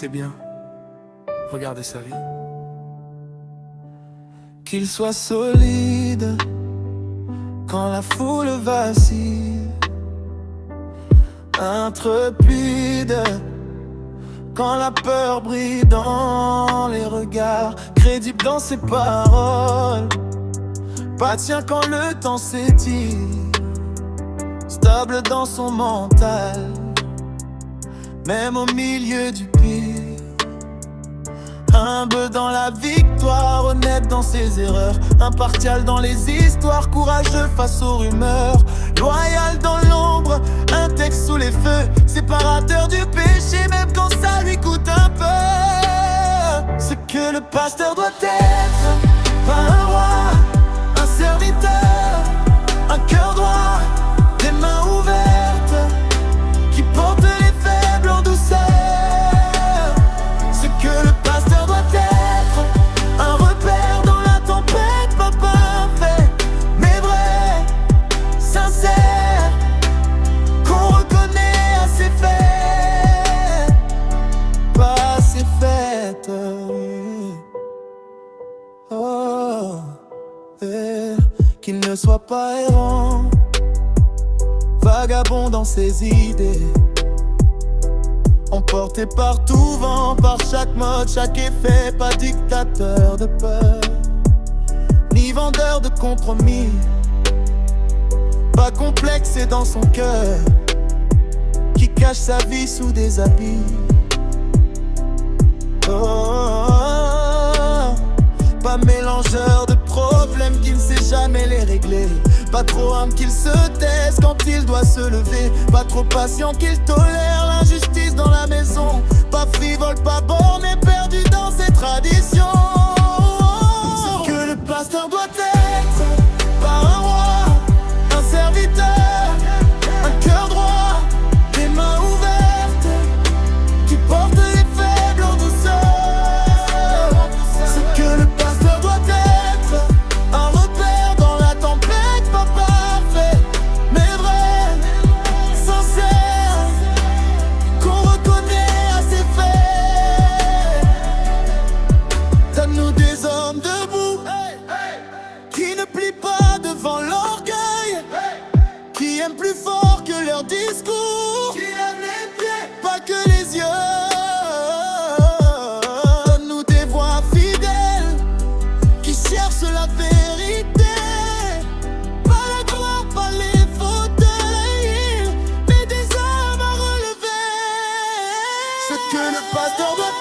Écoutez bien, regardez sa vie. Qu'il soit solide quand la foule vacille, intrépide quand la peur brille dans les regards, crédible dans ses paroles, patient quand le temps s'étire, stable dans son mental, même au milieu du pire. Humble dans la victoire, honnête dans ses erreurs, impartial dans les histoires, courageux face aux rumeurs, loyal dans l'ombre, un texte sous les feux, séparateur du péché même quand ça lui coûte un peu. Ce que le pasteur doit être, pas un roi, un serviteur, un cœur droit, des mains ouvertes, qui porte les faibles en douceur. Ce que le pasteur doit être, un repère dans la tempête, pas parfait, mais vrai, sincère, qu'on reconnaît à ses faits, pas à ses fêtes. Oh, qu'il ne soit pas errant, vagabond dans ses idées, emporté par tout vent, par chaque mode, chaque effet, pas dictateur de peur, ni vendeur de compromis, pas complexé dans son cœur, qui cache sa vie sous des habits. Oh, pas mélangeur de problèmes qui ne sait jamais les régler, pas trop âme qu'il se taise quand il doit se lever, pas trop patient qu'il tolère l'injustice dans la maison, pas frivole, pas borné, perdu dans ses traditions. Ce que le pasteur doit être, pas un roi, un serviteur, un cœur droit, des mains ouvertes, qui porte les faibles en douceur. Ce que le pasteur doit être, un repère dans la tempête, pas parfait, mais vrai, sincère, qu'on reconnaît à ses faits. Donne-nous des hommes debout, qui ne plient pas devant l'orgueil, qui aiment plus fort que leur discours, qui lèvent les pieds, pas que les yeux. Donne-nous des voix fidèles, qui cherchent la vérité, pas la gloire, pas les fauteuils, mais des âmes à relever. Ce que le pasteur doit